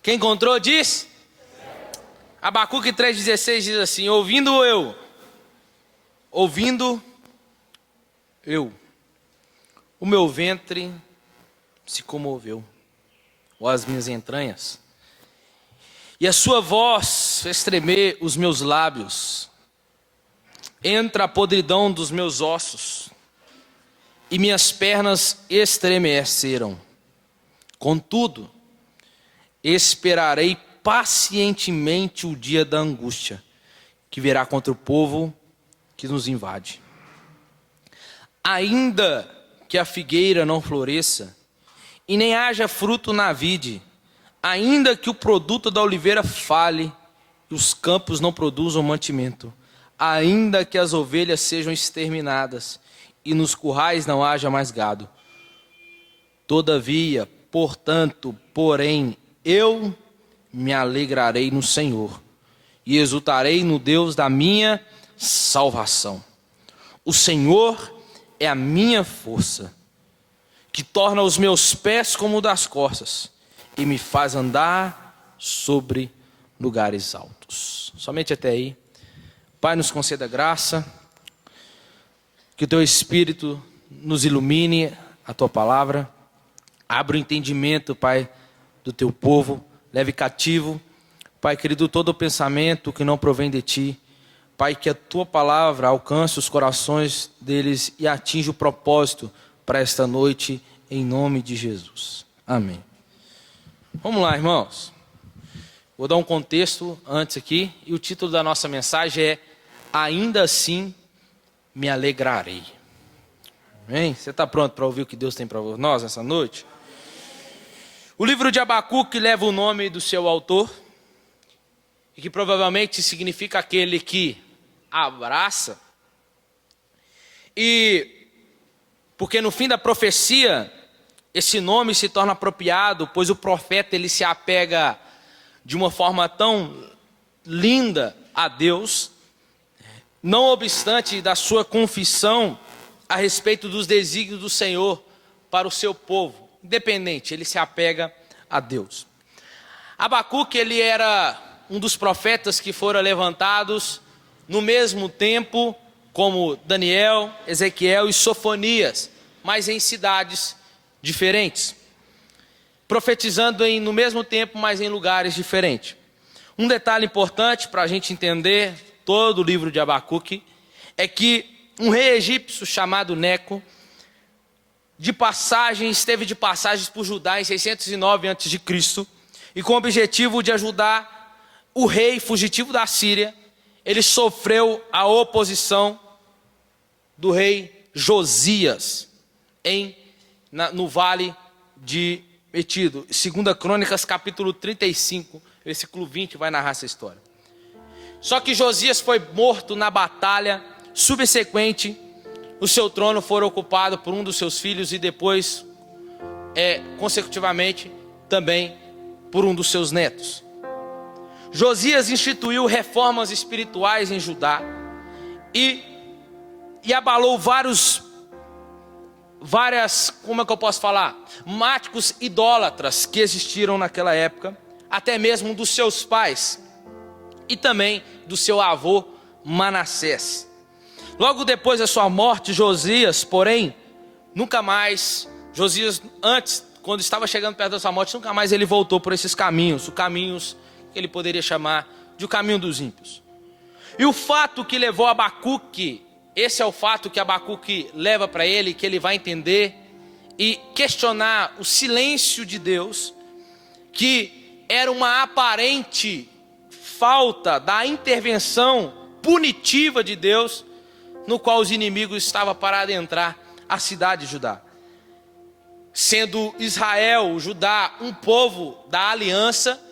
Quem encontrou diz? Abacuque 3,16 diz assim: ouvindo eu, o meu ventre se comoveu, ou as minhas entranhas, e a sua voz fez tremer os meus lábios, entra a podridão dos meus ossos, e minhas pernas estremeceram. Contudo, esperarei pacientemente o dia da angústia, que virá contra o povo que nos invade. Ainda que a figueira não floresça, e nem haja fruto na vide, ainda que o produto da oliveira fale, e os campos não produzam mantimento, ainda que as ovelhas sejam exterminadas, e nos currais não haja mais gado. Todavia, portanto, porém, eu me alegrarei no Senhor, e exultarei no Deus da minha salvação. O Senhor é a minha força, que torna os meus pés como das corças, e me faz andar sobre lugares altos. Somente até aí. Pai, nos conceda graça, que o Teu Espírito nos ilumine a Tua palavra, abra o entendimento, Pai, do Teu povo, leve cativo, Pai querido, todo o pensamento que não provém de Ti. Pai, que a Tua palavra alcance os corações deles e atinja o propósito para esta noite, em nome de Jesus. Amém. Vamos lá, irmãos. Vou dar um contexto antes aqui, e o título da nossa mensagem é Ainda assim me alegrarei. Amém? Você está pronto para ouvir o que Deus tem para nós essa noite? O livro de Abacuque leva o nome do seu autor, e que provavelmente significa aquele que abraça. E porque no fim da profecia, esse nome se torna apropriado, pois o profeta ele se apega de uma forma tão linda a Deus, não obstante da sua confissão a respeito dos desígnios do Senhor para o seu povo. Independente, ele se apega a Deus. Abacuque, ele era um dos profetas que foram levantados no mesmo tempo como Daniel, Ezequiel e Sofonias, mas em cidades diferentes, profetizando no mesmo tempo, mas em lugares diferentes. Um detalhe importante para a gente entender todo o livro de Abacuque é que um rei egípcio chamado Neco esteve de passagens por Judá em 609 a.C. e com o objetivo de ajudar o rei fugitivo da Síria, ele sofreu a oposição do rei Josias no vale de Metido. 2 Crônicas capítulo 35, versículo 20 vai narrar essa história. Só que Josias foi morto na batalha subsequente. O seu trono foi ocupado por um dos seus filhos e depois, consecutivamente, também por um dos seus netos. Josias instituiu reformas espirituais em Judá e abalou várias, máticos idólatras que existiram naquela época, até mesmo dos seus pais e também do seu avô Manassés. Logo depois da sua morte, Josias, porém, quando estava chegando perto da sua morte, nunca mais ele voltou por esses caminhos, os caminhos que ele poderia chamar de o caminho dos ímpios. E o fato que levou Abacuque, esse é o fato que Abacuque leva para ele, que ele vai entender e questionar o silêncio de Deus, que era uma aparente falta da intervenção punitiva de Deus, no qual os inimigos estavam para adentrar a cidade de Judá. Sendo Israel, Judá, um povo da aliança,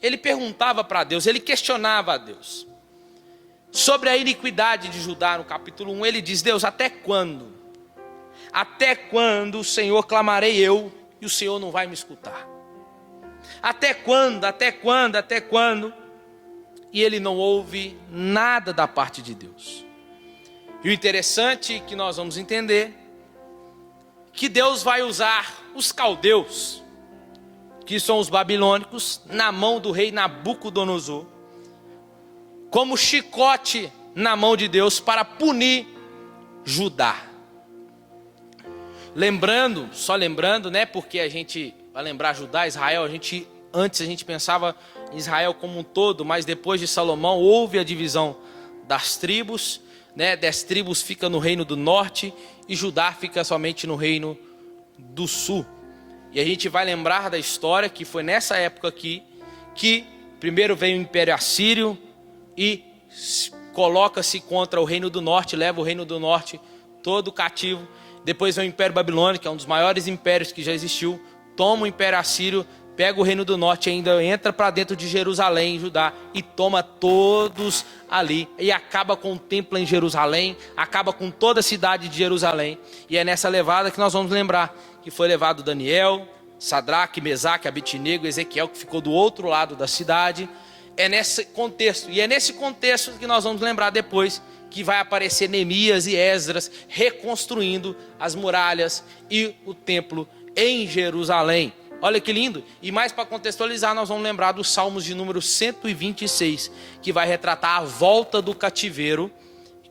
ele perguntava para Deus, ele questionava a Deus. Sobre a iniquidade de Judá, no capítulo 1, ele diz: Deus, até quando? Até quando, Senhor, clamarei eu e o Senhor não vai me escutar? Até quando? Até quando? Até quando? E ele não ouve nada da parte de Deus. E o interessante que nós vamos entender, que Deus vai usar os caldeus, que são os babilônicos, na mão do rei Nabucodonosor, como chicote na mão de Deus para punir Judá. Só lembrando, né, porque a gente vai lembrar Judá, Israel, antes a gente pensava em Israel como um todo, mas depois de Salomão houve a divisão das tribos, né? 10 tribos ficam no reino do norte e Judá fica somente no reino do sul. E a gente vai lembrar da história que foi nessa época aqui que primeiro veio o Império Assírio e coloca-se contra o reino do norte, leva o reino do norte todo cativo. Depois vem o Império Babilônico, que é um dos maiores impérios que já existiu, toma o Império Assírio, pega o reino do norte e ainda entra para dentro de Jerusalém, Judá, e toma todos ali. E acaba com o templo em Jerusalém, acaba com toda a cidade de Jerusalém. E é nessa levada que nós vamos lembrar que foi levado Daniel, Sadraque, Mesaque, Abednego, Ezequiel, que ficou do outro lado da cidade. É nesse contexto, e é nesse contexto que nós vamos lembrar depois que vai aparecer Neemias e Esdras reconstruindo as muralhas e o templo em Jerusalém. Olha que lindo. E mais para contextualizar, nós vamos lembrar dos Salmos de número 126, que vai retratar a volta do cativeiro,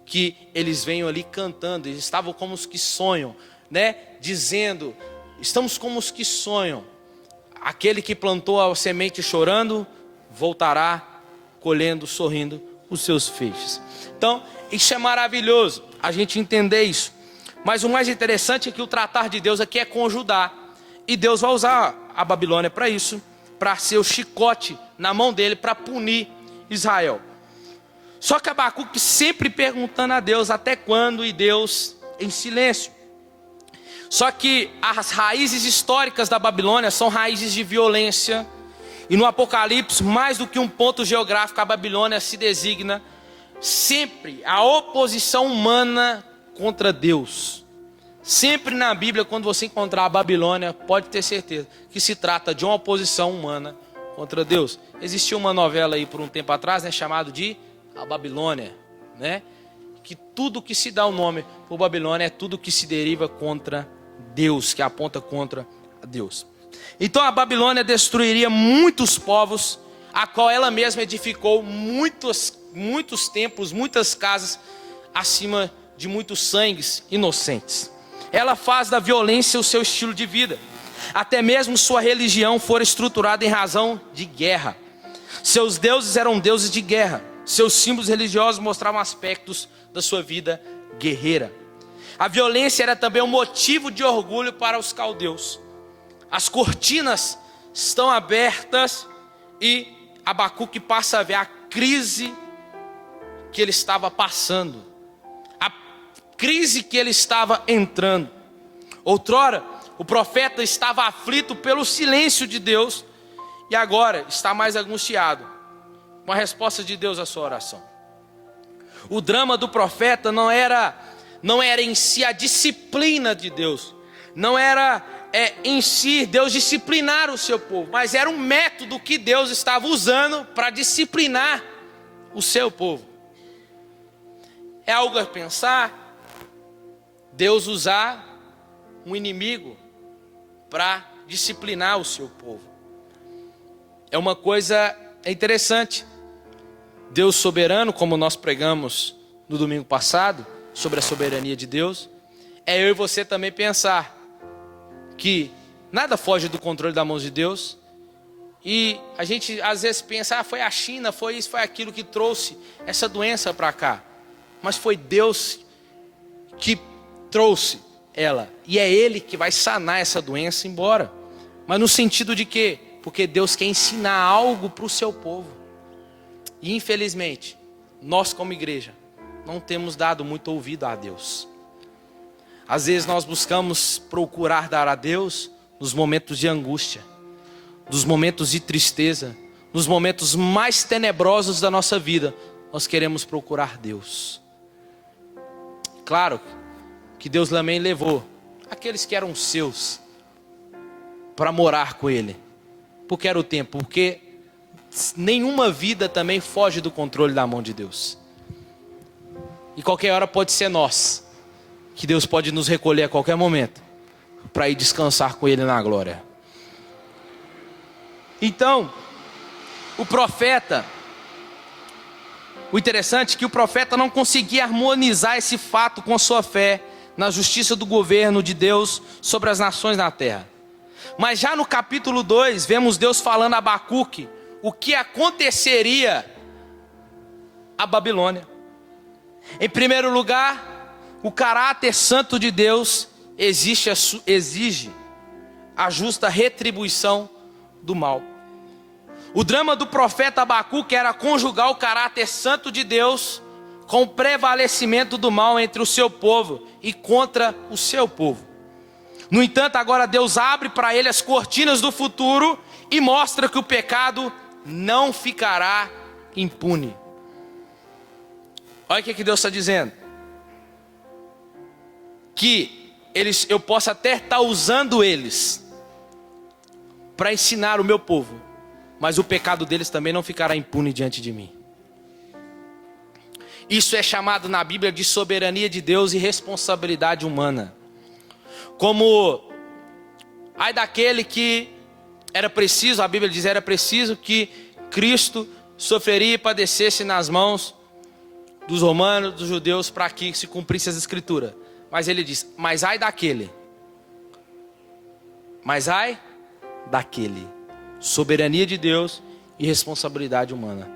que eles vêm ali cantando, eles estavam como os que sonham, né? Dizendo, estamos como os que sonham. Aquele que plantou a semente chorando, voltará colhendo, sorrindo os seus feixes. Então, isso é maravilhoso, a gente entender isso. Mas o mais interessante é que o tratar de Deus aqui é com Judá. E Deus vai usar a Babilônia para isso, para ser o chicote na mão dele, para punir Israel. Só que Abacuque sempre perguntando a Deus até quando, e Deus em silêncio. Só que as raízes históricas da Babilônia são raízes de violência. E no Apocalipse, mais do que um ponto geográfico, a Babilônia se designa sempre a oposição humana contra Deus. Sempre na Bíblia, quando você encontrar a Babilônia, pode ter certeza que se trata de uma oposição humana contra Deus. Existiu uma novela aí por um tempo atrás, né, chamado de A Babilônia, né? Que tudo que se dá o nome por Babilônia é tudo que se deriva contra Deus, que aponta contra Deus. Então a Babilônia destruiria muitos povos, a qual ela mesma edificou muitos templos, muitas casas, acima de muitos sangues inocentes. Ela faz da violência o seu estilo de vida. Até mesmo sua religião fora estruturada em razão de guerra. Seus deuses eram deuses de guerra. Seus símbolos religiosos mostravam aspectos da sua vida guerreira. A violência era também um motivo de orgulho para os caldeus. As cortinas estão abertas e Abacuque passa a ver a crise que ele estava passando, a crise que ele estava entrando. Outrora, o profeta estava aflito pelo silêncio de Deus e agora está mais angustiado com a resposta de Deus à sua oração. O drama do profeta não era em si a disciplina de Deus, não era em si Deus disciplinar o seu povo, mas era um método que Deus estava usando para disciplinar o seu povo. É algo a pensar, Deus usar um inimigo para disciplinar o seu povo. É uma coisa interessante. Deus soberano, como nós pregamos no domingo passado, sobre a soberania de Deus, é eu e você também pensar que nada foge do controle das mãos de Deus. E a gente às vezes pensa, foi a China, foi isso, foi aquilo que trouxe essa doença para cá. Mas foi Deus que trouxe ela. E é Ele que vai sanar essa doença embora. Mas no sentido de quê? Porque Deus quer ensinar algo para o seu povo. E infelizmente, nós como igreja, não temos dado muito ouvido a Deus. Às vezes nós buscamos procurar dar a Deus nos momentos de angústia, nos momentos de tristeza, nos momentos mais tenebrosos da nossa vida. Nós queremos procurar Deus. Claro que Deus também levou aqueles que eram seus para morar com Ele, porque era o tempo, porque nenhuma vida também foge do controle da mão de Deus. E qualquer hora pode ser nós, que Deus pode nos recolher a qualquer momento para ir descansar com Ele na glória. Então, o interessante é que o profeta não conseguia harmonizar esse fato com a sua fé na justiça do governo de Deus sobre as nações na terra. Mas já no capítulo 2, vemos Deus falando a Abacuque o que aconteceria à Babilônia. Em primeiro lugar, o caráter santo de Deus exige a justa retribuição do mal. O drama do profeta Abacuque era conjugar o caráter santo de Deus com o prevalecimento do mal entre o seu povo e contra o seu povo. No entanto, agora Deus abre para ele as cortinas do futuro e mostra que o pecado não ficará impune. Olha o que Deus está dizendo. Que eu posso até estar usando eles para ensinar o meu povo, mas o pecado deles também não ficará impune diante de mim. Isso é chamado na Bíblia de soberania de Deus e responsabilidade humana. Como, ai daquele que era preciso, a Bíblia diz, era preciso que Cristo sofreria e padecesse nas mãos dos romanos, dos judeus, para que se cumprisse as escrituras. Mas ele diz, mas ai daquele. Mas ai daquele. Soberania de Deus e responsabilidade humana.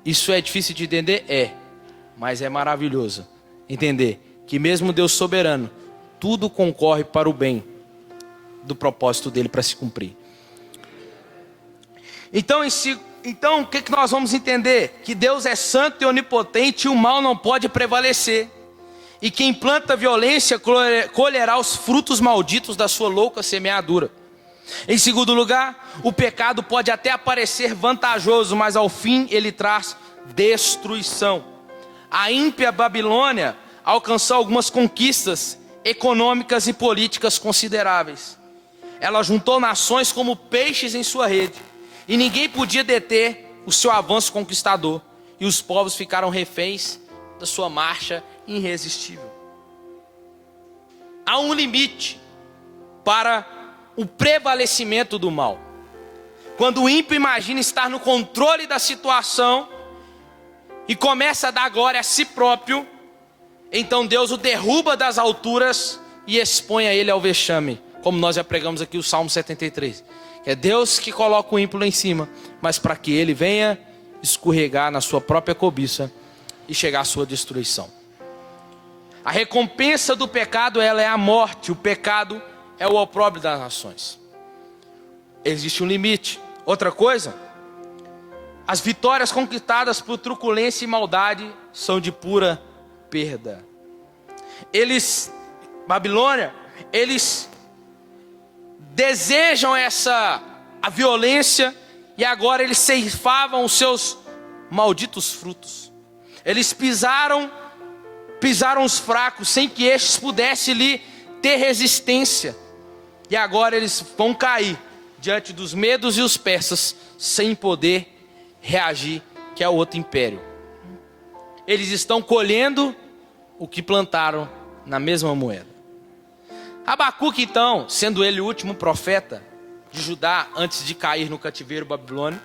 Isso é difícil de entender? É. Mas é maravilhoso entender que mesmo Deus soberano, tudo concorre para o bem do propósito dele para se cumprir. Então o que nós vamos entender? Que Deus é santo e onipotente e o mal não pode prevalecer. E quem planta violência colherá os frutos malditos da sua louca semeadura. Em segundo lugar, o pecado pode até parecer vantajoso, mas ao fim ele traz destruição. A ímpia Babilônia alcançou algumas conquistas econômicas e políticas consideráveis. Ela juntou nações como peixes em sua rede, e ninguém podia deter o seu avanço conquistador, e os povos ficaram reféns da sua marcha irresistível. Há um limite para o prevalecimento do mal. Quando o ímpio imagina estar no controle da situação e começa a dar glória a si próprio, então Deus o derruba das alturas e expõe a ele ao vexame, como nós já pregamos aqui o Salmo 73. É Deus que coloca o ímpio lá em cima, mas para que ele venha escorregar na sua própria cobiça e chegar à sua destruição. A recompensa do pecado, ela é a morte. O pecado é o opróbrio das nações. Existe um limite. Outra coisa, as vitórias conquistadas por truculência e maldade são de pura perda. Babilônia, eles desejam a violência, e agora eles ceifavam os seus malditos frutos. Eles pisaram os fracos sem que estes pudessem lhe ter resistência. E agora eles vão cair diante dos medos e os persas sem poder reagir, que é o outro império. Eles estão colhendo o que plantaram na mesma moeda. Abacuque, então, sendo ele o último profeta de Judá antes de cair no cativeiro babilônico,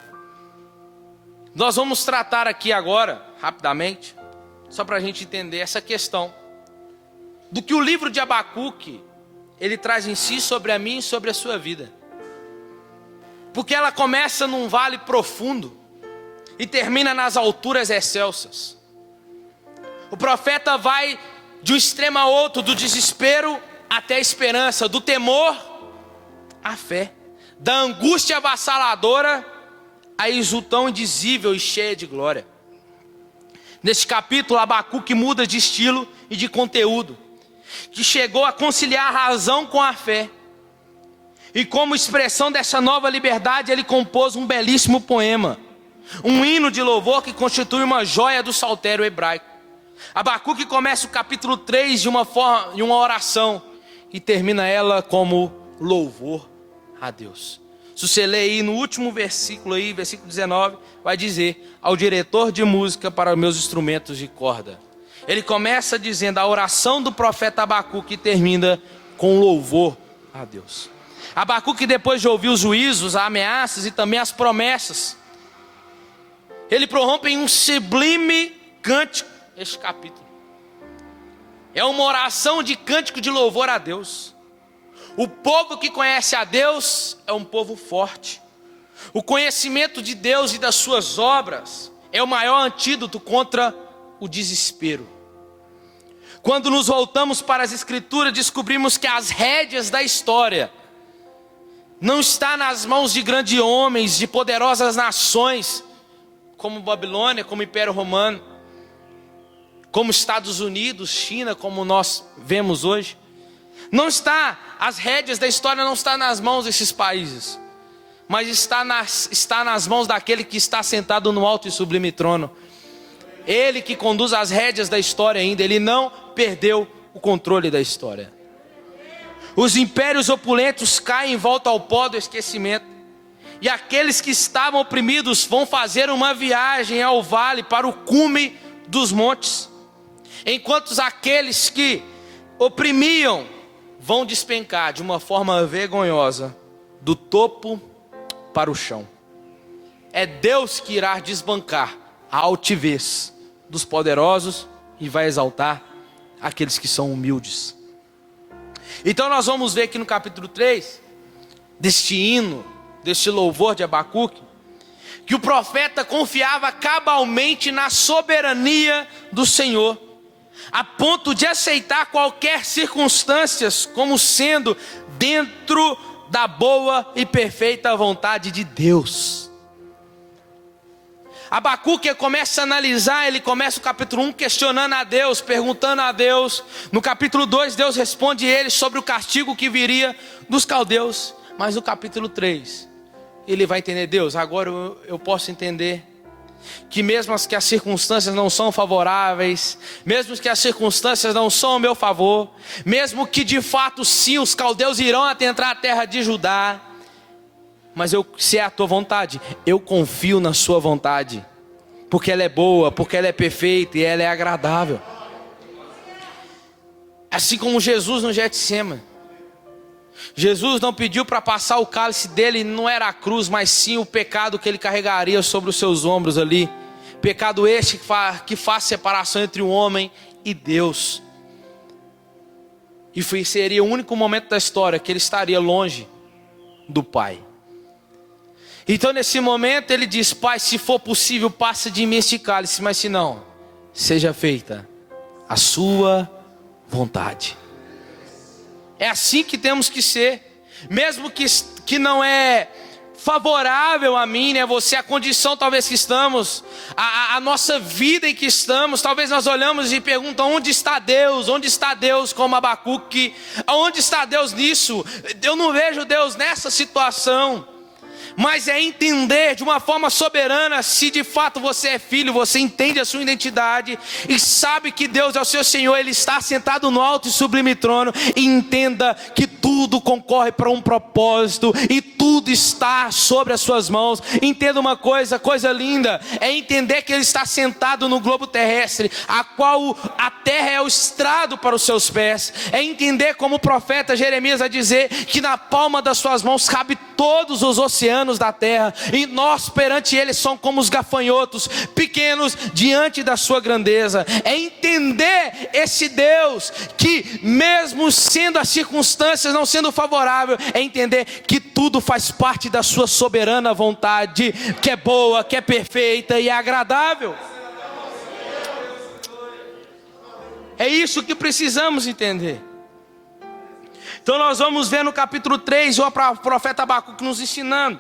nós vamos tratar aqui agora, rapidamente, só para a gente entender essa questão do que o livro de Abacuque ele traz em si sobre a mim e sobre a sua vida. Porque ela começa num vale profundo e termina nas alturas excelsas. O profeta vai de um extremo a outro, do desespero até a esperança, do temor à fé, da angústia avassaladora à exultão indizível e cheia de glória. Neste capítulo, Abacuque muda de estilo e de conteúdo, que chegou a conciliar a razão com a fé. E como expressão dessa nova liberdade, ele compôs um belíssimo poema, um hino de louvor que constitui uma joia do saltério hebraico. Abacuque começa o capítulo 3 de uma oração e termina ela como louvor a Deus. Se você ler aí no último versículo, versículo 19, vai dizer: ao diretor de música para meus instrumentos de corda. Ele começa dizendo a oração do profeta Abacuque e termina com louvor a Deus. Abacuque, depois de ouvir os juízos, as ameaças e também as promessas, ele prorrompe em um sublime cântico. Este capítulo é uma oração de cântico de louvor a Deus. O povo que conhece a Deus é um povo forte. O conhecimento de Deus e das suas obras é o maior antídoto contra o desespero. Quando nos voltamos para as Escrituras, descobrimos que as rédeas da história não está nas mãos de grandes homens, de poderosas nações, como Babilônia, como Império Romano, como Estados Unidos, China, como nós vemos hoje. Não está, as rédeas da história não estão nas mãos desses países, mas está nas mãos daquele que está sentado no alto e sublime trono. Ele que conduz as rédeas da história ainda, ele não perdeu o controle da história. Os impérios opulentos caem em volta ao pó do esquecimento, e aqueles que estavam oprimidos vão fazer uma viagem ao vale para o cume dos montes, enquanto aqueles que oprimiam vão despencar de uma forma vergonhosa do topo para o chão. É Deus que irá desbancar a altivez dos poderosos e vai exaltar aqueles que são humildes. Então nós vamos ver aqui no capítulo 3, deste hino, deste louvor de Abacuque, que o profeta confiava cabalmente na soberania do Senhor, a ponto de aceitar qualquer circunstância como sendo dentro da boa e perfeita vontade de Deus. Abacuque começa a analisar, ele começa o capítulo 1 questionando a Deus, perguntando a Deus. No capítulo 2, Deus responde ele sobre o castigo que viria dos caldeus. Mas no capítulo 3, ele vai entender: Deus, agora eu posso entender que mesmo que as circunstâncias não são favoráveis, mesmo que as circunstâncias não são ao meu favor, mesmo que de fato sim os caldeus irão adentrar a terra de Judá, mas se é a tua vontade, eu confio na sua vontade, porque ela é boa, porque ela é perfeita e ela é agradável. Assim como Jesus no Getsêmani, Jesus não pediu para passar o cálice dele, não era a cruz, mas sim o pecado que ele carregaria sobre os seus ombros ali. Pecado este que faz separação entre o homem e Deus. E seria o único momento da história que ele estaria longe do Pai. Então nesse momento ele diz: Pai, se for possível, passa de mim este cálice, mas se não, seja feita a sua vontade. É assim que temos que ser, mesmo que não é favorável a mim, né? Você, a condição talvez que estamos, a nossa vida em que estamos, talvez nós olhamos e perguntamos: onde está Deus? Onde está Deus? Como Abacuque, onde está Deus nisso? Eu não vejo Deus nessa situação. Mas é entender de uma forma soberana, se de fato você é filho, você entende a sua identidade e sabe que Deus é o seu Senhor, Ele está sentado no alto e sublime trono, e entenda que tudo concorre para um propósito e tudo está sobre as suas mãos. Entenda uma coisa linda, é entender que Ele está sentado no globo terrestre, a qual a terra é o estrado para os seus pés. É entender, como o profeta Jeremias vai dizer, que na palma das suas mãos cabe todos os oceanos da terra, e nós perante Ele somos como os gafanhotos, pequenos diante da sua grandeza. É entender esse Deus que, mesmo sendo as circunstâncias não sendo favorável, é entender que tudo faz parte da sua soberana vontade, que é boa, que é perfeita e agradável. É isso que precisamos entender. Então nós vamos ver no capítulo 3 o profeta Abacuque nos ensinando.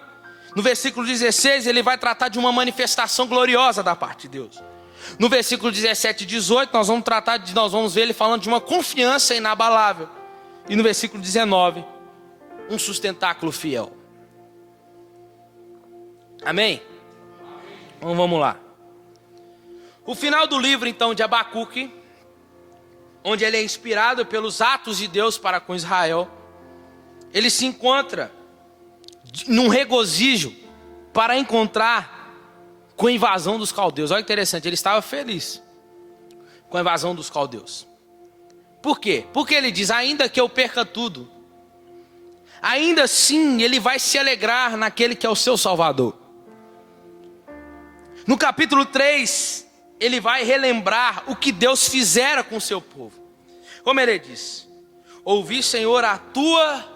No versículo 16 ele vai tratar de uma manifestação gloriosa da parte de Deus. No versículo 17 e 18 nós vamos ver ele falando de uma confiança inabalável. E no versículo 19, um sustentáculo fiel. Amém? Então vamos lá. O final do livro então de Abacuque, onde ele é inspirado pelos atos de Deus para com Israel, ele se encontra num regozijo para encontrar com a invasão dos caldeus. Olha que interessante, ele estava feliz com a invasão dos caldeus. Por quê? Porque ele diz: ainda que eu perca tudo, ainda assim ele vai se alegrar naquele que é o seu Salvador. No capítulo 3, ele vai relembrar o que Deus fizera com o seu povo. Como ele diz: ouvi, Senhor, a tua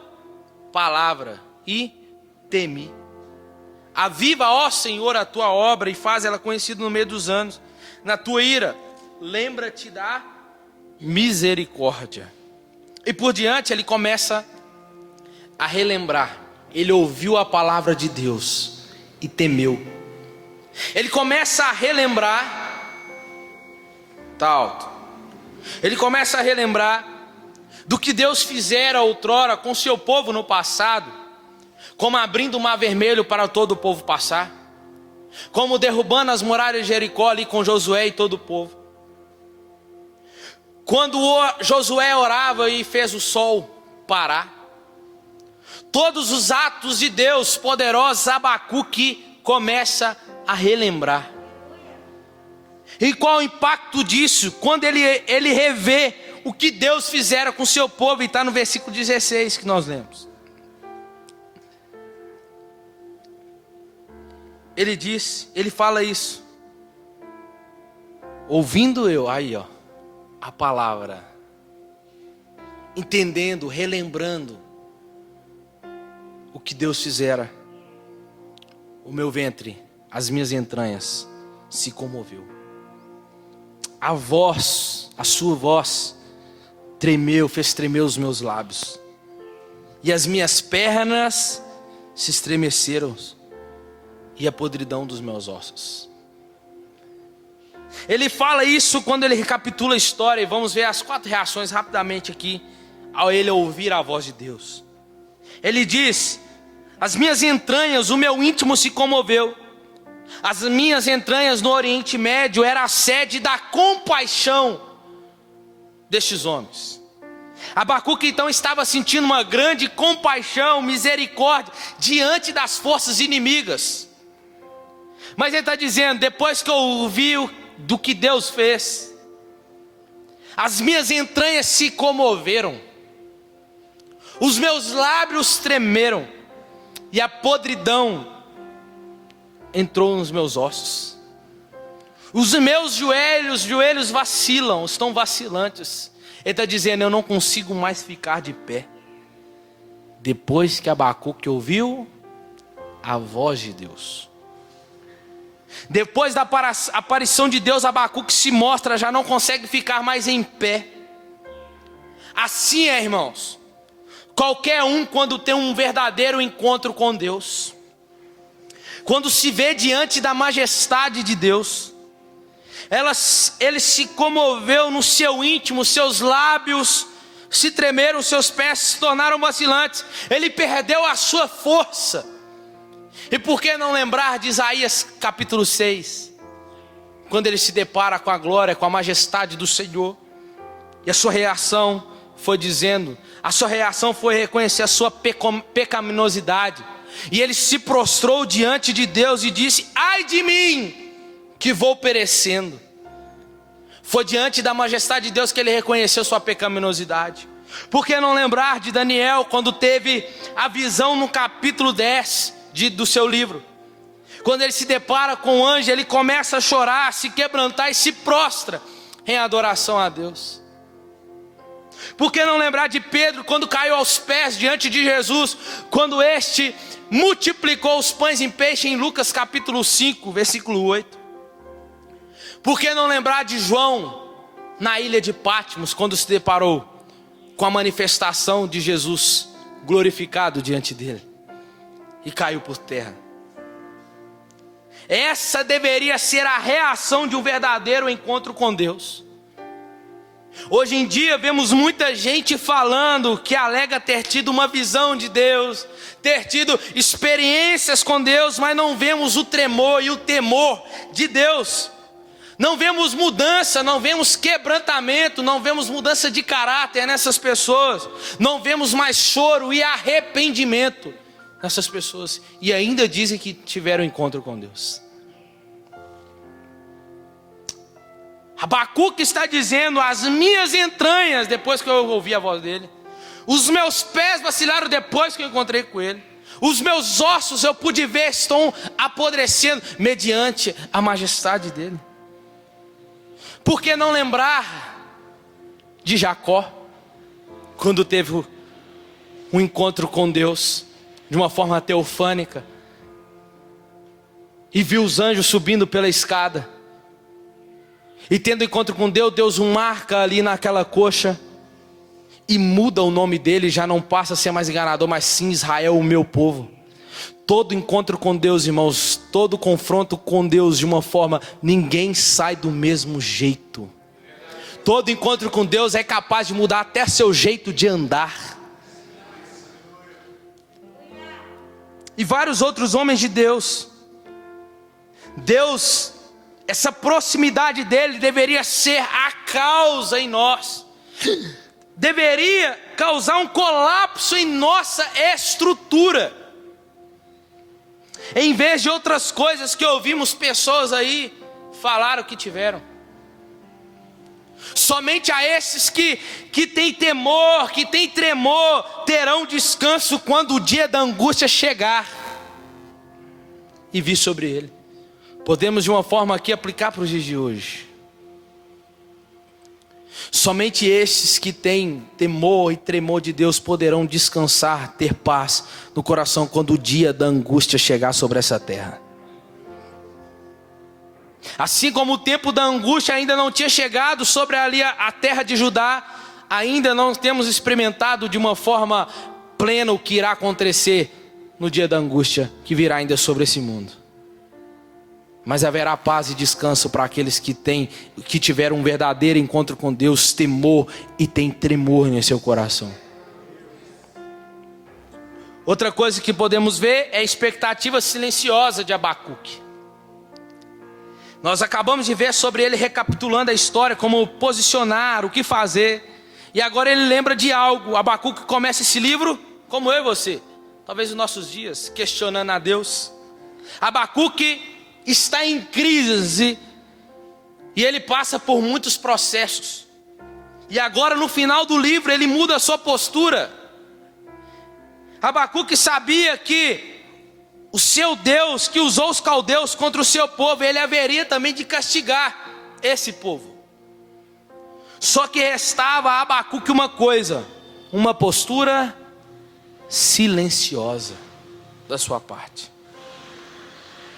palavra e temi. Aviva, ó Senhor, a tua obra e faz ela conhecida no meio dos anos. Na tua ira, lembra-te da misericórdia. E por diante ele começa a relembrar. Ele ouviu a palavra de Deus e temeu. Ele começa a relembrar, tá alto. Ele começa a relembrar do que Deus fizera outrora com seu povo no passado, como abrindo o mar vermelho para todo o povo passar, como derrubando as muralhas de Jericó ali com Josué e todo o povo. Quando Josué orava e fez o sol parar, todos os atos de Deus poderosos, Abacuque começa a relembrar. E qual o impacto disso? Quando ele revê o que Deus fizera com o seu povo, e está no versículo 16 que nós lemos. Ele diz, ele fala isso: ouvindo eu, aí ó, a palavra, entendendo, relembrando o que Deus fizera, o meu ventre, as minhas entranhas se comoveu. A voz, a sua voz tremeu, fez tremer os meus lábios, e as minhas pernas se estremeceram, e a podridão dos meus ossos. Ele fala isso quando ele recapitula a história, e vamos ver as 4 reações rapidamente aqui, ao ele ouvir a voz de Deus. Ele diz: as minhas entranhas, o meu íntimo se comoveu. As minhas entranhas no Oriente Médio era a sede da compaixão destes homens. Abacuque então estava sentindo uma grande compaixão, misericórdia diante das forças inimigas. Mas ele está dizendo: depois que eu ouvi do que Deus fez, as minhas entranhas se comoveram, os meus lábios tremeram, e a podridão entrou nos meus ossos. Os meus joelhos vacilam, estão vacilantes. Ele está dizendo: eu não consigo mais ficar de pé. Depois que Abacuque ouviu a voz de Deus, depois da aparição de Deus, Abacuque se mostra, já não consegue ficar mais em pé. Assim é, irmãos, qualquer um quando tem um verdadeiro encontro com Deus, quando se vê diante da majestade de Deus, ele se comoveu no seu íntimo, seus lábios se tremeram, seus pés se tornaram vacilantes, ele perdeu a sua força. E por que não lembrar de Isaías capítulo 6, quando ele se depara com a glória, com a majestade do Senhor, e a sua reação foi reconhecer a sua pecaminosidade, e ele se prostrou diante de Deus e disse: ai de mim, que vou perecendo. Foi diante da majestade de Deus que ele reconheceu sua pecaminosidade. Por que não lembrar de Daniel, quando teve a visão no capítulo 10 do seu livro? Quando ele se depara com o anjo, ele começa a chorar, a se quebrantar e se prostra em adoração a Deus. Por que não lembrar de Pedro, quando caiu aos pés diante de Jesus, quando este multiplicou os pães em peixe, em Lucas capítulo 5, versículo 8. Por que não lembrar de João, na ilha de Patmos, quando se deparou com a manifestação de Jesus glorificado diante dele, e caiu por terra? Essa deveria ser a reação de um verdadeiro encontro com Deus. Hoje em dia vemos muita gente falando que alega ter tido uma visão de Deus, ter tido experiências com Deus, mas não vemos o tremor e o temor de Deus. Não vemos mudança, não vemos quebrantamento, não vemos mudança de caráter nessas pessoas. Não vemos mais choro e arrependimento nessas pessoas. E ainda dizem que tiveram encontro com Deus. Abacuque está dizendo: as minhas entranhas, depois que eu ouvi a voz dele, Os meus pés vacilaram depois que eu encontrei com ele. Os meus ossos eu pude ver, estão apodrecendo mediante a majestade dele. Por que não lembrar de Jacó, quando teve um encontro com Deus de uma forma teofânica e viu os anjos subindo pela escada, e tendo encontro com Deus, Deus o marca ali naquela coxa e muda o nome dele, já não passa a ser mais enganador, mas sim Israel, o meu povo. Todo encontro com Deus, irmãos, todo confronto com Deus de uma forma, ninguém sai do mesmo jeito. Todo encontro com Deus é capaz de mudar até seu jeito de andar. E vários outros homens de Deus, essa proximidade dele deveria ser a causa em nós, deveria causar um colapso em nossa estrutura, em vez de outras coisas que ouvimos pessoas aí falar o que tiveram. Somente a esses que têm temor, que têm tremor, terão descanso quando o dia da angústia chegar e vir sobre ele. Podemos de uma forma aqui aplicar para os dias de hoje. Somente esses que têm temor e tremor de Deus poderão descansar, ter paz no coração quando o dia da angústia chegar sobre essa terra. Assim como o tempo da angústia ainda não tinha chegado sobre ali a terra de Judá, ainda não temos experimentado de uma forma plena o que irá acontecer no dia da angústia que virá ainda sobre esse mundo. Mas haverá paz e descanso para aqueles que tiveram um verdadeiro encontro com Deus, temor e tem tremor em seu coração. Outra coisa que podemos ver é a expectativa silenciosa de Abacuque. Nós acabamos de ver sobre ele recapitulando a história, como posicionar, o que fazer. E agora ele lembra de algo. Abacuque começa esse livro, como eu e você, talvez nos nossos dias, questionando a Deus. Abacuque está em crise e ele passa por muitos processos. E agora no final do livro ele muda a sua postura. Abacuque sabia que o seu Deus, que usou os caldeus contra o seu povo, ele haveria também de castigar esse povo. Só que restava a Abacuque uma coisa, uma postura silenciosa da sua parte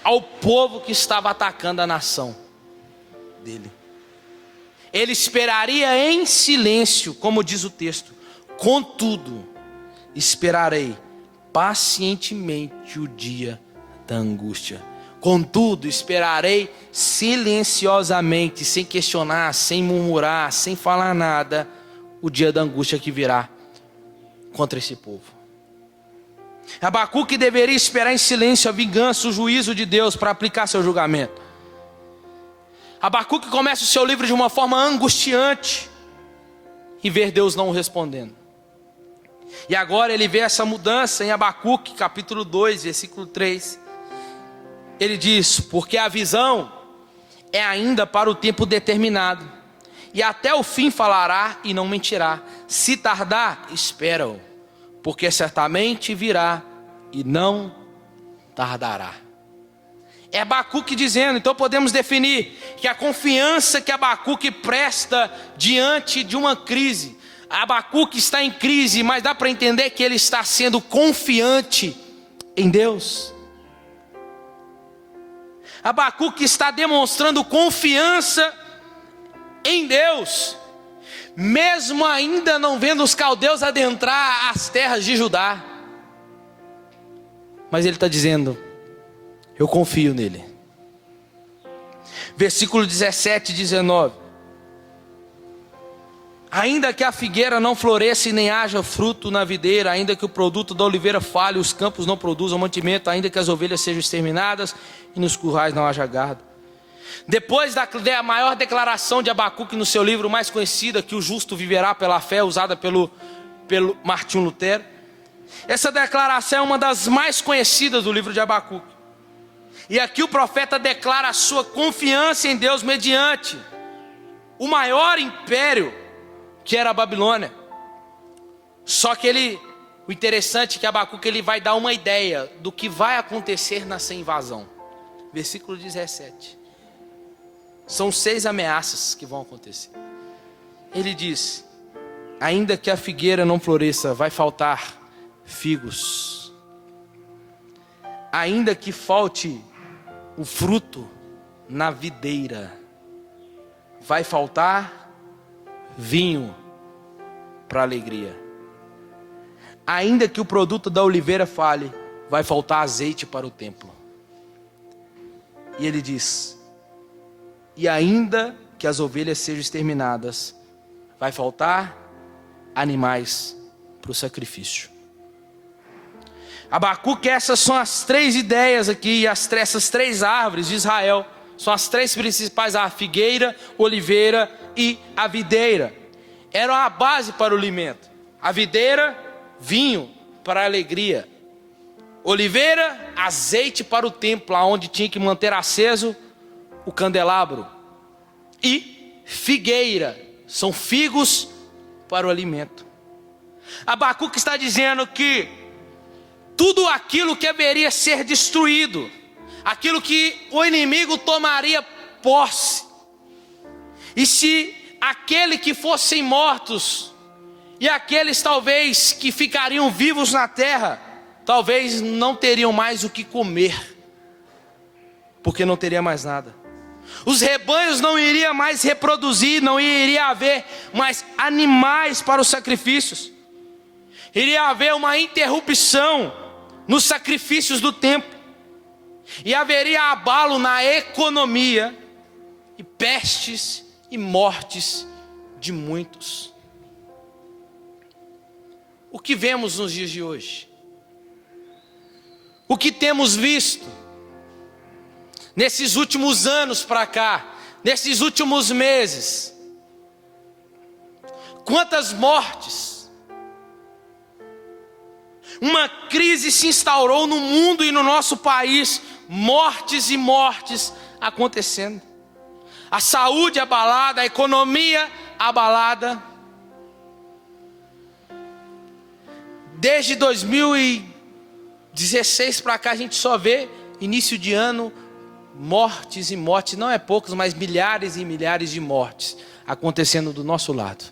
ao povo que estava atacando a nação dele. Ele esperaria em silêncio, como diz o texto. Contudo, esperarei pacientemente o dia da angústia. Contudo, esperarei silenciosamente, sem questionar, sem murmurar, sem falar nada, o dia da angústia que virá contra esse povo. Abacuque deveria esperar em silêncio a vingança, o juízo de Deus para aplicar seu julgamento. Abacuque começa o seu livro de uma forma angustiante e ver Deus não o respondendo. E agora ele vê essa mudança em Abacuque, capítulo 2, versículo 3. Ele diz: porque a visão é ainda para o tempo determinado, e até o fim falará e não mentirá. Se tardar, espera-o, porque certamente virá e não tardará. É Abacuque dizendo. Então podemos definir que a confiança que Abacuque presta diante de uma crise, Abacuque está em crise, mas dá para entender que ele está sendo confiante em Deus. Abacuque está demonstrando confiança em Deus, mesmo ainda não vendo os caldeus adentrar as terras de Judá. Mas ele está dizendo: eu confio nele. Versículo 17 e 19. Ainda que a figueira não floresça e nem haja fruto na videira, ainda que o produto da oliveira falhe, os campos não produzam mantimento, ainda que as ovelhas sejam exterminadas e nos currais não haja gado. Depois da maior declaração de Abacuque no seu livro mais conhecido, que o justo viverá pela fé, usada pelo Martinho Lutero, essa declaração é uma das mais conhecidas do livro de Abacuque. E aqui o profeta declara a sua confiança em Deus mediante o maior império, que era a Babilônia. Só que o interessante é que Abacuque ele vai dar uma ideia do que vai acontecer nessa invasão. Versículo 17. São 6 ameaças que vão acontecer. Ele diz: ainda que a figueira não floresça, vai faltar figos. Ainda que falte o fruto na videira, vai faltar vinho para alegria. Ainda que o produto da oliveira falhe, vai faltar azeite para o templo. E ele diz: e ainda que as ovelhas sejam exterminadas, vai faltar animais para o sacrifício. Abacuque, essas são as 3 ideias aqui, essas 3 árvores de Israel, são as 3 principais: a figueira, a oliveira e a videira. Eram a base para o alimento. A videira, vinho para a alegria. Oliveira, azeite para o templo, onde tinha que manter aceso o candelabro. E figueira, são figos para o alimento. Abacuque está dizendo que tudo aquilo que haveria ser destruído, aquilo que o inimigo tomaria posse, e se aquele que fossem mortos, e aqueles talvez que ficariam vivos na terra, talvez não teriam mais o que comer, porque não teria mais nada. Os rebanhos não iriam mais reproduzir, não iria haver mais animais para os sacrifícios. Iria haver uma interrupção nos sacrifícios do templo. E haveria abalo na economia, e pestes e mortes de muitos. O que vemos nos dias de hoje? O que temos visto nesses últimos anos para cá, nesses últimos meses? Quantas mortes? Uma crise se instaurou no mundo e no nosso país, mortes e mortes acontecendo. A saúde abalada, a economia abalada. Desde 2016 para cá a gente só vê, início de ano, mortes e mortes, não é poucos, mas milhares e milhares de mortes acontecendo do nosso lado.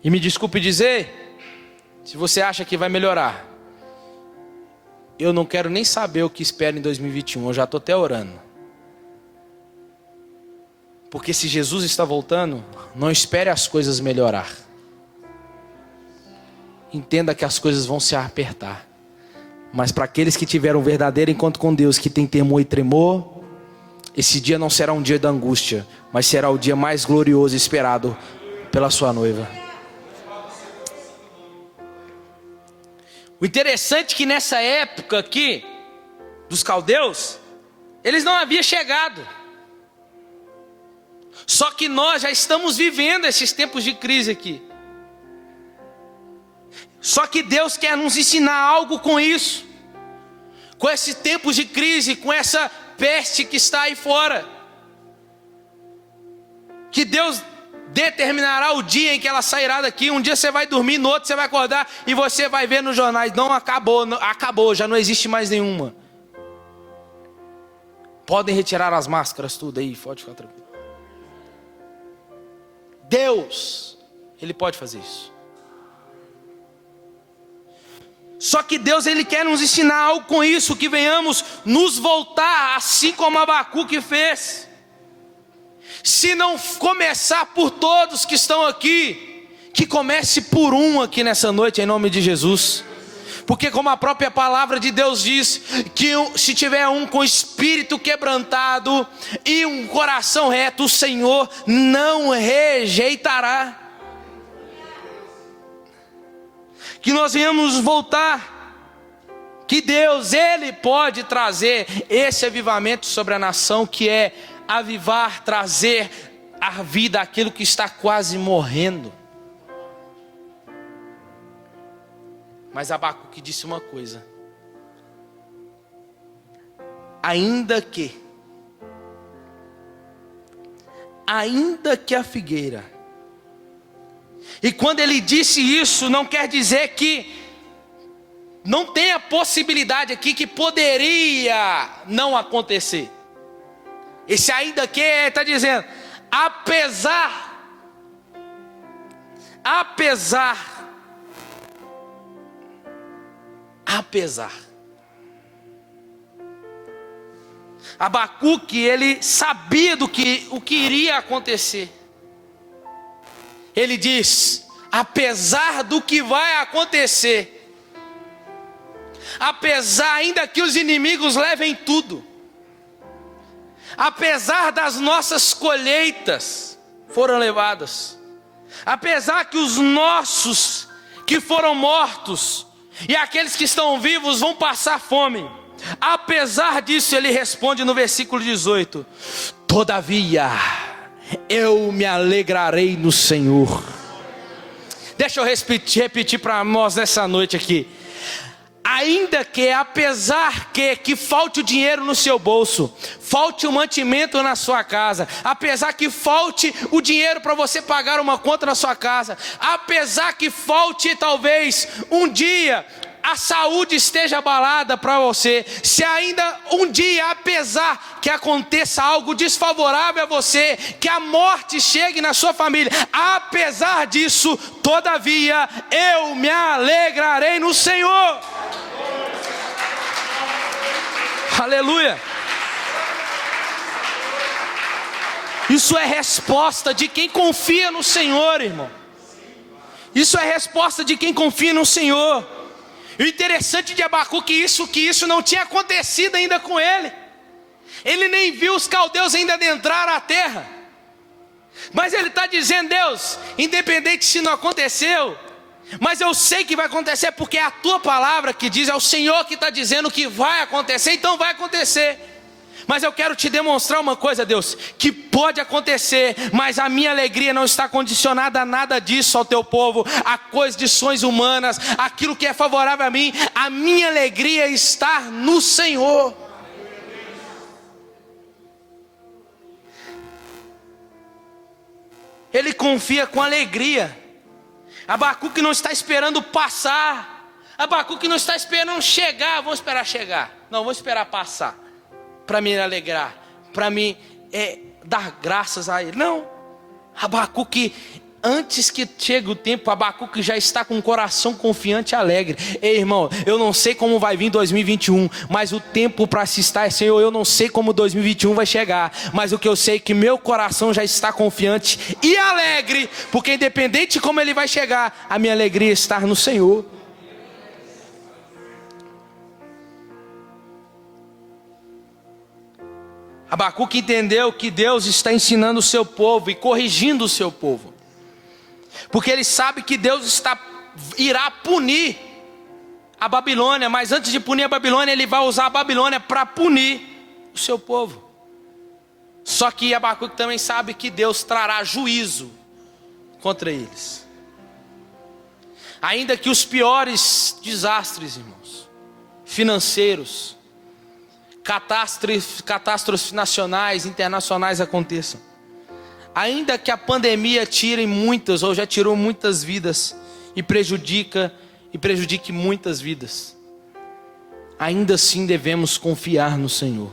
E me desculpe dizer, se você acha que vai melhorar, eu não quero nem saber o que espero em 2021, eu já estou até orando. Porque se Jesus está voltando, não espere as coisas melhorar. Entenda que as coisas vão se apertar. Mas para aqueles que tiveram um verdadeiro encontro com Deus, que tem temor e tremor, esse dia não será um dia da angústia, mas será o dia mais glorioso esperado pela sua noiva. O interessante é que nessa época aqui, dos caldeus, eles não haviam chegado. Só que nós já estamos vivendo esses tempos de crise aqui. Só que Deus quer nos ensinar algo com isso. Com esses tempos de crise, com essa peste que está aí fora. Que Deus determinará o dia em que ela sairá daqui. Um dia você vai dormir, no outro você vai acordar e você vai ver nos jornais: não, acabou, já não existe mais nenhuma. Podem retirar as máscaras, tudo aí, pode ficar tranquilo. Deus, Ele pode fazer isso. Só que Deus, Ele quer nos ensinar algo com isso, que venhamos nos voltar, assim como Abacuque fez. Se não começar por todos que estão aqui, que comece por um aqui nessa noite, em nome de Jesus. Porque como a própria palavra de Deus diz, que se tiver um com espírito quebrantado e um coração reto, o Senhor não rejeitará. Que nós venhamos voltar, que Deus, Ele pode trazer esse avivamento sobre a nação, que é avivar, trazer à vida aquilo que está quase morrendo. Mas Abacuque disse uma coisa: ainda que a figueira E quando ele disse isso, não quer dizer que não tem a possibilidade aqui que poderia não acontecer. Esse ainda que está dizendo, apesar, Abacuque, ele sabia o que iria acontecer. Ele diz, apesar do que vai acontecer, apesar ainda que os inimigos levem tudo, apesar das nossas colheitas foram levadas, apesar que os nossos que foram mortos e aqueles que estão vivos vão passar fome, apesar disso, ele responde no versículo 18: todavia eu me alegrarei no Senhor. Deixa eu repetir para nós nessa noite aqui. Ainda que, apesar que falte o dinheiro no seu bolso, falte o mantimento na sua casa, apesar que falte o dinheiro para você pagar uma conta na sua casa, apesar que falte talvez um dia a saúde esteja abalada para você, se ainda um dia, apesar que aconteça algo desfavorável a você, que a morte chegue na sua família, apesar disso, todavia eu me alegrarei no Senhor. Aleluia. Isso é resposta de quem confia no Senhor, irmão. Isso é resposta de quem confia no Senhor. E o interessante de Abacuque é que isso não tinha acontecido ainda com ele. Ele nem viu os caldeus ainda adentrar a terra. Mas ele está dizendo, Deus, independente se não aconteceu, mas eu sei que vai acontecer, porque é a tua palavra que diz, é o Senhor que está dizendo que vai acontecer, então vai acontecer. Mas eu quero te demonstrar uma coisa, Deus, que pode acontecer, mas a minha alegria não está condicionada a nada disso ao teu povo, a condições humanas, aquilo que é favorável a mim. A minha alegria está no Senhor. Ele confia com alegria. Abacuque não está esperando passar, Abacuque não está esperando chegar, vou esperar chegar, não, vou esperar passar, para me alegrar, para me dar graças a Ele. Não, Abacuque, antes que chegue o tempo, Abacuque já está com o coração confiante e alegre. Ei, irmão, eu não sei como vai vir 2021, mas o tempo para se estar, Senhor, eu não sei como 2021 vai chegar, mas o que eu sei é que meu coração já está confiante e alegre, porque independente de como ele vai chegar, a minha alegria está no Senhor. Abacuque entendeu que Deus está ensinando o seu povo e corrigindo o seu povo, porque ele sabe que Deus irá punir a Babilônia, mas antes de punir a Babilônia, ele vai usar a Babilônia para punir o seu povo. Só que Abacuque também sabe que Deus trará juízo contra eles. Ainda que os piores desastres, irmãos, financeiros, catástrofes nacionais, internacionais aconteçam, ainda que a pandemia tire muitas, ou já tirou muitas vidas, e prejudique muitas vidas, ainda assim devemos confiar no Senhor.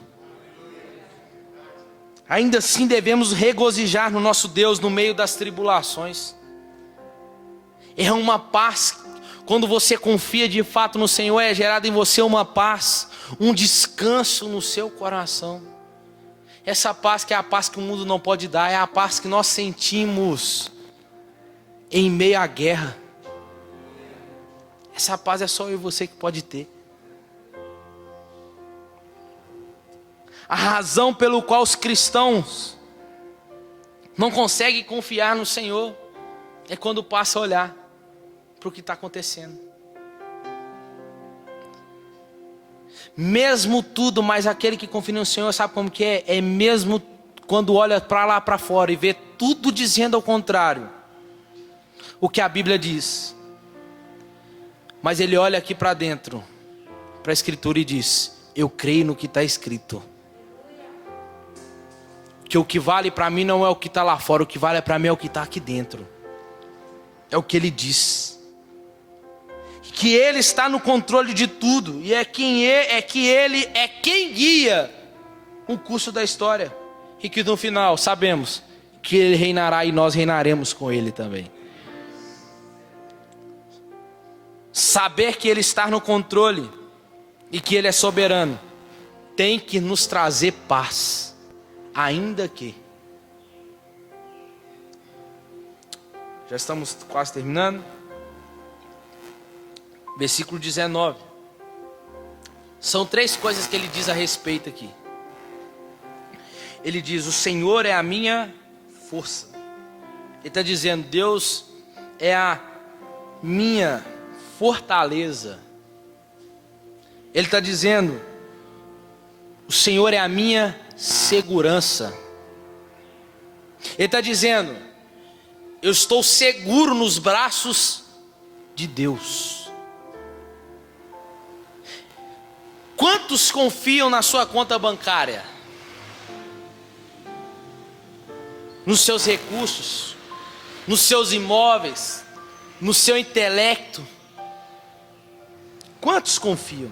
Ainda assim devemos regozijar no nosso Deus no meio das tribulações. É uma paz, quando você confia de fato no Senhor, é gerada em você uma paz, um descanso no seu coração. Essa paz que é a paz que o mundo não pode dar, é a paz que nós sentimos em meio à guerra. Essa paz é só eu e você que pode ter. A razão pelo qual os cristãos não conseguem confiar no Senhor é quando passa a olhar para o que está acontecendo. Mesmo tudo, mas aquele que confia no Senhor sabe como que é? É mesmo quando olha para lá para fora e vê tudo dizendo ao contrário o que a Bíblia diz, mas ele olha aqui para dentro, para a Escritura, e diz: eu creio no que está escrito. Que o que vale para mim não é o que está lá fora, o que vale para mim é o que está aqui dentro. é o que Ele diz. Que Ele está no controle de tudo. E que Ele é quem guia o curso da história. E que no final sabemos que Ele reinará e nós reinaremos com Ele também. Saber que Ele está no controle e que Ele é soberano tem que nos trazer paz, ainda que. Já estamos quase terminando. Versículo 19. São 3 coisas que ele diz a respeito aqui. Ele diz: o Senhor é a minha força. Ele está dizendo: Deus é a minha fortaleza. Ele está dizendo: o Senhor é a minha segurança. Ele está dizendo: eu estou seguro nos braços de Deus. Quantos confiam na sua conta bancária? Nos seus recursos, nos seus imóveis, no seu intelecto? Quantos confiam?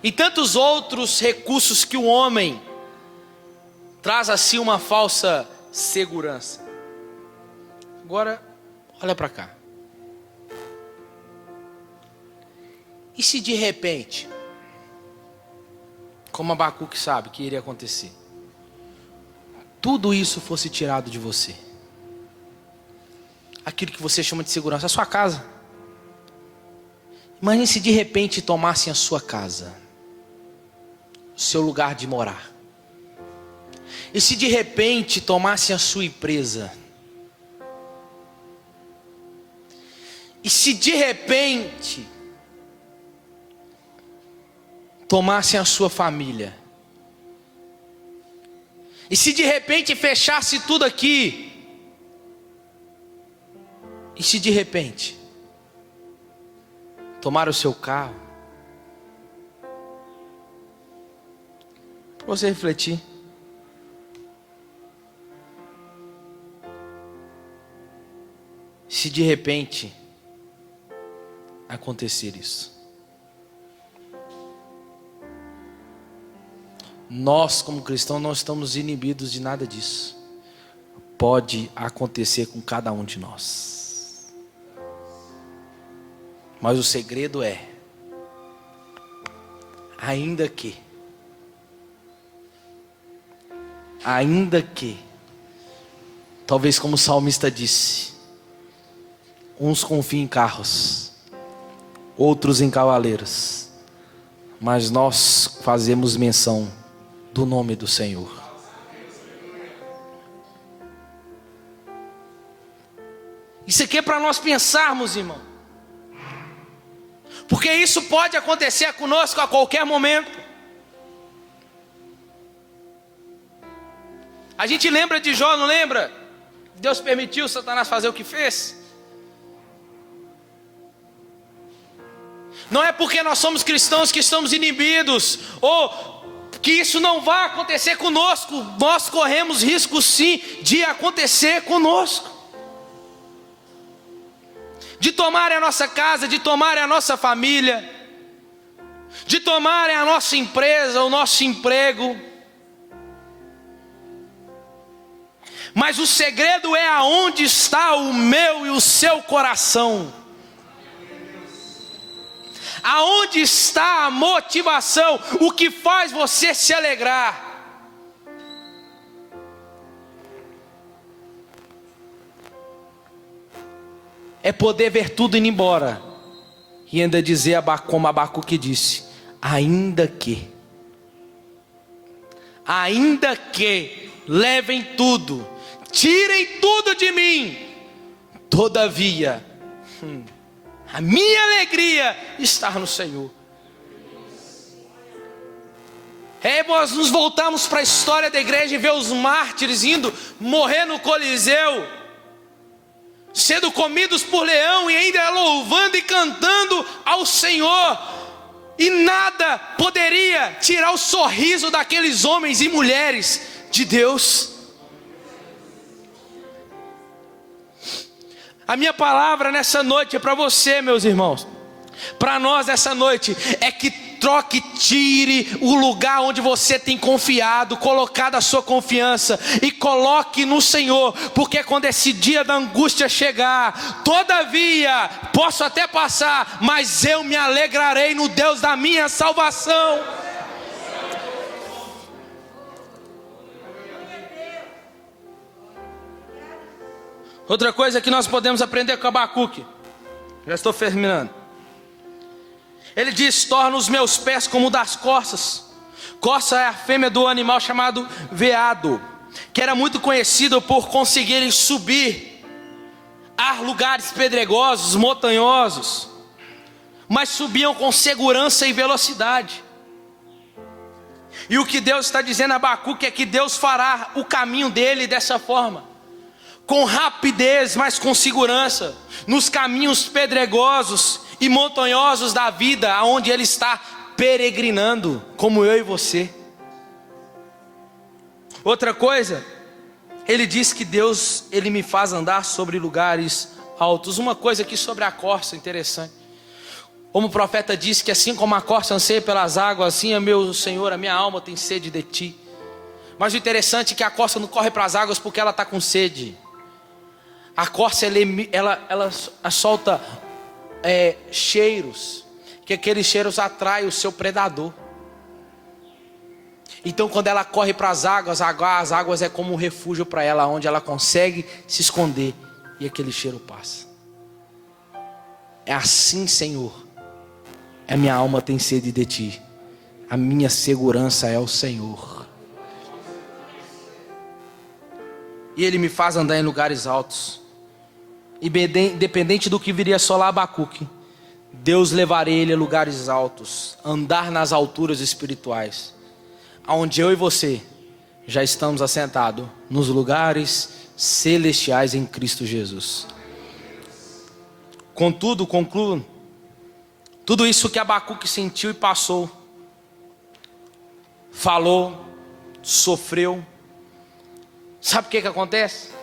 E tantos outros recursos que o homem traz a si uma falsa segurança. Agora, olha para cá. E se de repente, como Abacuque sabe que iria acontecer, tudo isso fosse tirado de você? Aquilo que você chama de segurança, a sua casa. Imagine se de repente tomassem a sua casa, o seu lugar de morar. E se de repente tomassem a sua empresa? E se de repente tomassem a sua família? E se de repente fechasse tudo aqui? E se de repente tomar o seu carro? Para você refletir. Se de repente acontecer isso, nós como cristãos não estamos inibidos de nada disso. Pode acontecer com cada um de nós. Mas o segredo é, ainda que, talvez como o salmista disse, uns confiam em carros, outros em cavaleiros, mas nós fazemos menção do nome do Senhor. Isso aqui é para nós pensarmos, irmão, porque isso pode acontecer conosco a qualquer momento. A gente lembra de Jó, não lembra? Deus permitiu Satanás fazer o que fez. Não é porque nós somos cristãos que estamos inibidos, ou que isso não vai acontecer conosco. Nós corremos risco sim de acontecer conosco, de tomarem a nossa casa, de tomarem a nossa família, de tomarem a nossa empresa, o nosso emprego. Mas o segredo é aonde está o meu e o seu coração. Aonde está a motivação? O que faz você se alegrar? É poder ver tudo indo embora e ainda dizer como Abacuque disse: ainda que levem tudo, tirem tudo de mim, todavia a minha alegria está no Senhor. Nós nos voltamos para a história da igreja e ver os mártires indo morrer no Coliseu, sendo comidos por leão e ainda louvando e cantando ao Senhor. E nada poderia tirar o sorriso daqueles homens e mulheres de Deus. A minha palavra nessa noite é para você, meus irmãos, para nós essa noite, é que troque, tire o lugar onde você tem confiado, colocado a sua confiança, e coloque no Senhor, porque quando esse dia da angústia chegar, todavia, posso até passar, mas eu me alegrarei no Deus da minha salvação. Outra coisa que nós podemos aprender com Abacuque, já estou terminando. Ele diz: torna os meus pés como o das corças. Corça é a fêmea do animal chamado veado, que era muito conhecido por conseguirem subir a lugares pedregosos, montanhosos, mas subiam com segurança e velocidade. E o que Deus está dizendo a Abacuque é que Deus fará o caminho dele dessa forma, com rapidez, mas com segurança, nos caminhos pedregosos e montanhosos da vida, aonde ele está peregrinando, como eu e você. Outra coisa, ele diz que Deus, ele me faz andar sobre lugares altos. Uma coisa aqui sobre a corça interessante, como o profeta disse que assim como a corça anseia pelas águas, assim é meu Senhor, a minha alma tem sede de ti. Mas o interessante é que a corça não corre para as águas porque ela está com sede. A corça ela solta cheiros, que aqueles cheiros atraem o seu predador. Então quando ela corre para as águas é como um refúgio para ela, onde ela consegue se esconder, e aquele cheiro passa. É assim, Senhor, a minha alma tem sede de ti, a minha segurança é o Senhor, e Ele me faz andar em lugares altos. Independente do que viria assolar Abacuque, Deus levaria ele a lugares altos, andar nas alturas espirituais, onde eu e você já estamos assentados nos lugares celestiais em Cristo Jesus. Contudo, concluo, tudo isso que Abacuque sentiu e passou, falou, sofreu, sabe o que acontece?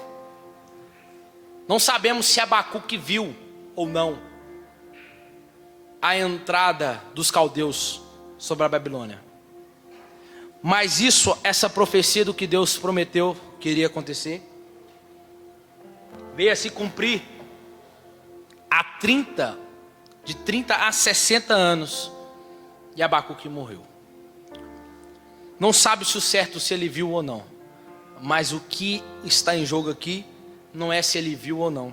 Não sabemos se Abacuque viu ou não a entrada dos caldeus sobre a Babilônia, mas essa profecia do que Deus prometeu que iria acontecer, veio a se cumprir de 30 a 60 anos, e Abacuque morreu. Não sabe-se o certo se ele viu ou não, mas o que está em jogo aqui não é se ele viu ou não,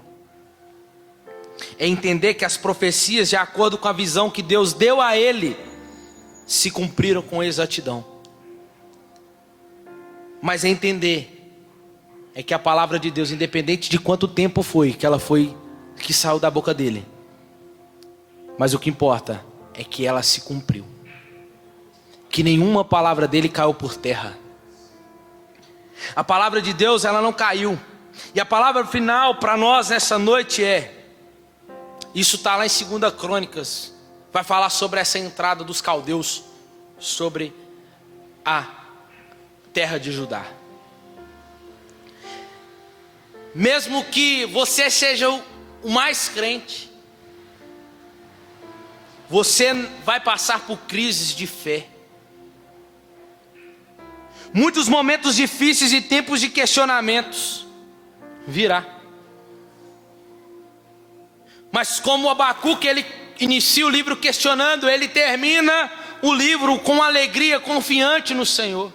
é entender que as profecias, de acordo com a visão que Deus deu a ele, se cumpriram com exatidão. Mas é entender é que a palavra de Deus, independente de quanto tempo foi que saiu da boca dele, mas o que importa é que ela se cumpriu, que nenhuma palavra dele caiu por terra. A palavra de Deus, ela não caiu. E a palavra final para nós nessa noite isso está lá em 2 Crônicas, vai falar sobre essa entrada dos caldeus sobre a terra de Judá. Mesmo que você seja o mais crente, você vai passar por crises de fé, muitos momentos difíceis e tempos de questionamentos virá. Mas como Abacuque, ele inicia o livro questionando, ele termina o livro com alegria, confiante no Senhor.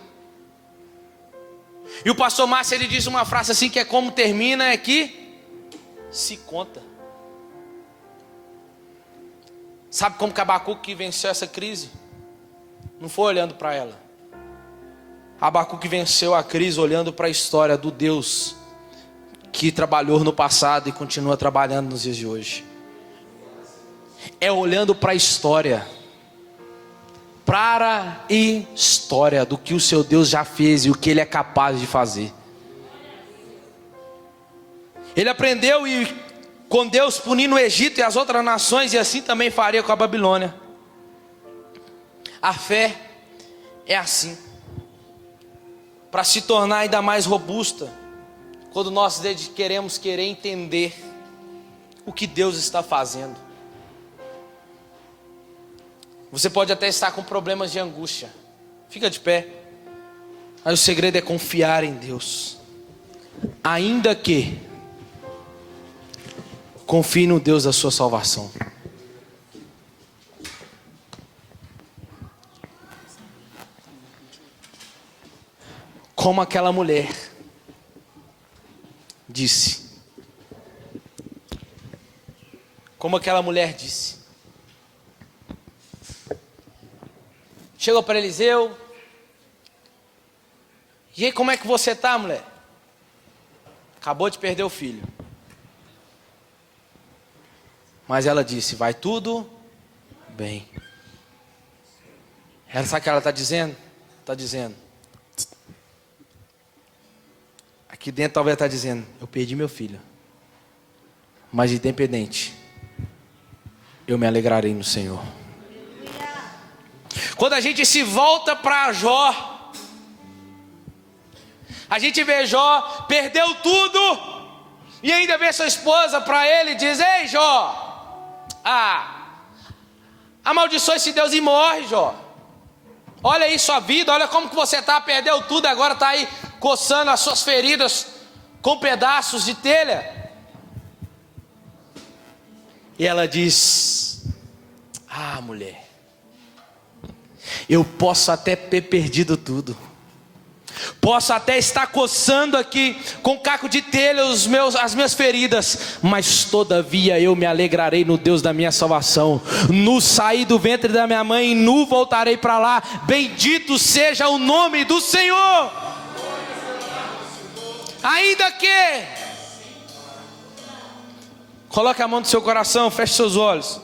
E o pastor Márcio, ele diz uma frase assim, que é como termina, é que se conta. Sabe como que Abacuque venceu essa crise? Não foi olhando para ela. Abacuque venceu a crise olhando para a história do Deus que trabalhou no passado e continua trabalhando nos dias de hoje. É olhando para a história, do que o seu Deus já fez e o que Ele é capaz de fazer. Ele aprendeu com Deus punindo o Egito e as outras nações, e assim também faria com a Babilônia. A fé é assim, para se tornar ainda mais robusta, quando nós queremos entender o que Deus está fazendo. Você pode até estar com problemas de angústia. Fica de pé. Aí o segredo é confiar em Deus. Ainda que confie no Deus da sua salvação. Como aquela mulher disse. Como aquela mulher disse. Chegou para Eliseu. E aí, como é que você está, mulher? Acabou de perder o filho. Mas ela disse, vai tudo bem. Ela sabe o que ela está dizendo? Está dizendo. Aqui dentro talvez está dizendo, eu perdi meu filho. Mas independente, eu me alegrarei no Senhor. Quando a gente se volta para Jó, a gente vê Jó, perdeu tudo, e ainda vê sua esposa para ele e diz, ei Jó, amaldiçoa esse Deus e morre, Jó. Olha aí sua vida, olha como que você está, perdeu tudo, agora está aí coçando as suas feridas com pedaços de telha. E ela diz, mulher, eu posso até ter perdido tudo, posso até estar coçando aqui com caco de telha as minhas feridas, mas todavia eu me alegrarei no Deus da minha salvação. Nu saí do ventre da minha mãe, nu voltarei para lá. Bendito seja o nome do Senhor. Ainda que, coloque a mão no seu coração, feche seus olhos.